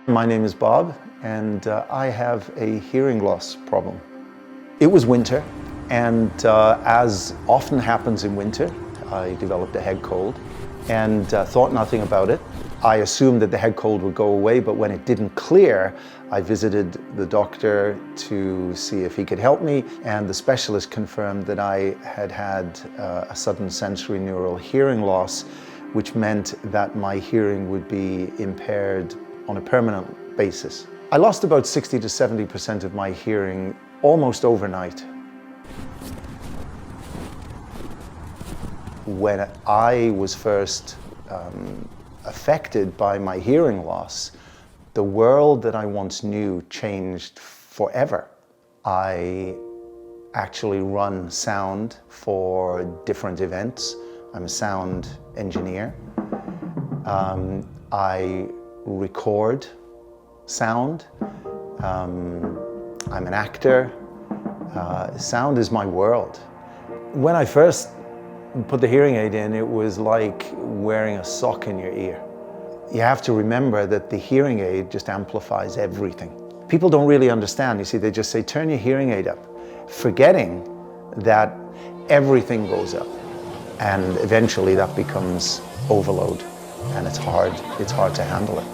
My name is Bob, and I have a hearing loss problem. It was winter, and as often happens in winter, I developed a head cold and thought nothing about it. I assumed that the head cold would go away, but when it didn't clear, I visited the doctor to see if he could help me, and the specialist confirmed that I had had a sudden sensory neural hearing loss, which meant that my hearing would be impaired on a permanent basis. I lost about 60 to 70% of my hearing almost overnight. When I was first affected by my hearing loss, the world that I once knew changed forever. I actually run sound for different events. I'm a sound engineer. I record sound. I'm an actor. Sound is my world. When I first put the hearing aid in, it was like wearing a sock in your ear. You have to remember that the hearing aid just amplifies everything. People don't really understand. You see, they just say, turn your hearing aid up, forgetting that everything goes up. And eventually that becomes overload, and it's hard to handle it.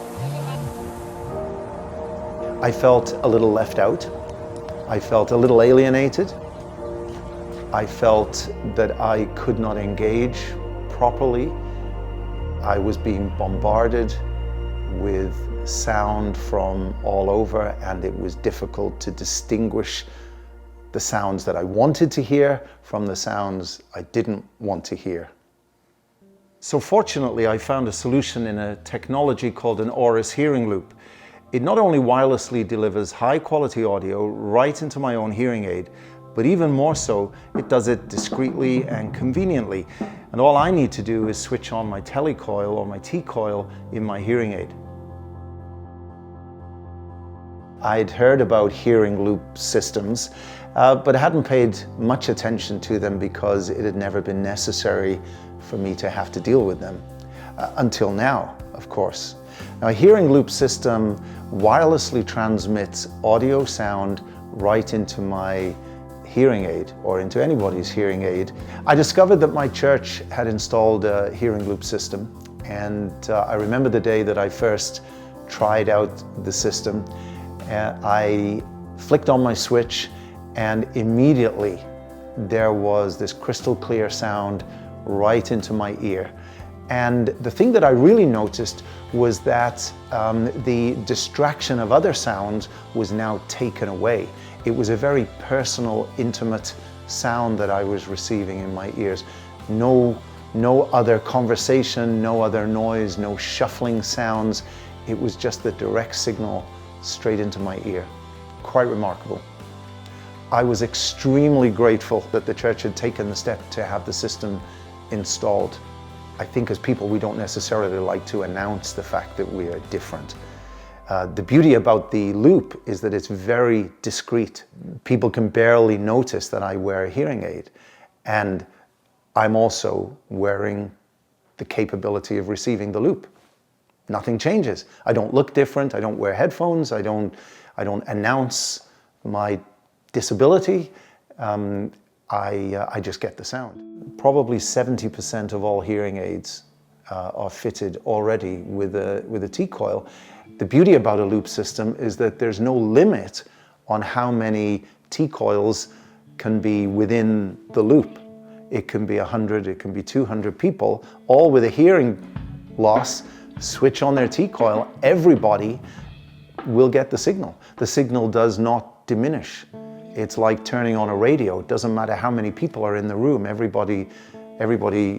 I felt a little left out. I felt a little alienated. I felt that I could not engage properly. I was being bombarded with sound from all over, and it was difficult to distinguish the sounds that I wanted to hear from the sounds I didn't want to hear. So fortunately, I found a solution in a technology called an Auris Hearing Loop. It not only wirelessly delivers high quality audio right into my own hearing aid, but even more so, it does it discreetly and conveniently. And all I need to do is switch on my tele-coil or my t-coil in my hearing aid. I'd heard about hearing loop systems, but I hadn't paid much attention to them because it had never been necessary for me to have to deal with them. Until now, of course. Now, a hearing loop system wirelessly transmits audio sound right into my hearing aid or into anybody's hearing aid. I discovered that my church had installed a hearing loop system, and I remember the day that I first tried out the system. I flicked on my switch, and immediately there was this crystal clear sound right into my ear. And the thing that I really noticed was that the distraction of other sounds was now taken away. It was a very personal, intimate sound that I was receiving in my ears. No other conversation, no other noise, no shuffling sounds. It was just the direct signal straight into my ear. Quite remarkable. I was extremely grateful that the church had taken the step to have the system installed. I think as people, we don't necessarily like to announce the fact that we are different. The beauty about the loop is that it's very discreet. People can barely notice that I wear a hearing aid, and I'm also wearing the capability of receiving the loop. Nothing changes. I don't look different. I don't wear headphones. I don't announce my disability. I just get the sound. Probably 70% of all hearing aids are fitted already with a t-coil. The beauty about a loop system is that there's no limit on how many t-coils can be within the loop. It can be 100, it can be 200 people, all with a hearing loss, switch on their t-coil, everybody will get the signal. The signal does not diminish. It's like turning on a radio. It doesn't matter how many people are in the room, everybody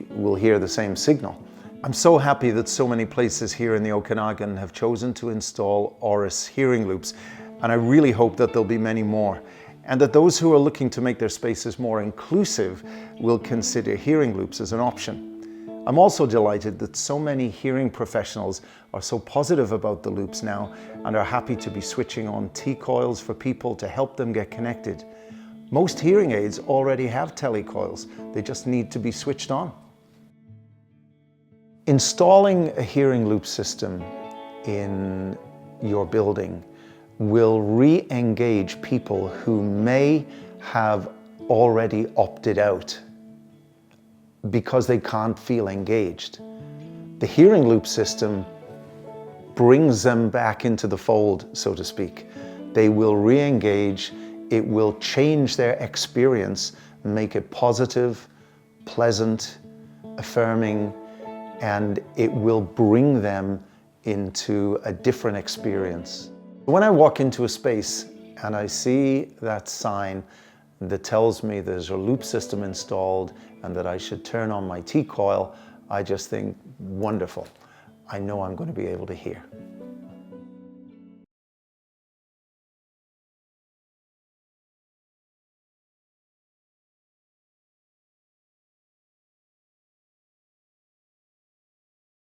will hear the same signal. I'm so happy that so many places here in the Okanagan have chosen to install Auris Hearing Loops, and I really hope that there'll be many more, and that those who are looking to make their spaces more inclusive will consider hearing loops as an option. I'm also delighted that so many hearing professionals are so positive about the loops now and are happy to be switching on t-coils for people to help them get connected. Most hearing aids already have tele-coils, they just need to be switched on. Installing a hearing loop system in your building will re-engage people who may have already opted out because they can't feel engaged. The hearing loop system brings them back into the fold, so to speak. They will re-engage, it will change their experience, make it positive, pleasant, affirming, and it will bring them into a different experience. When I walk into a space and I see that sign that tells me there's a loop system installed and that I should turn on my T-coil, I just think, wonderful. I know I'm going to be able to hear.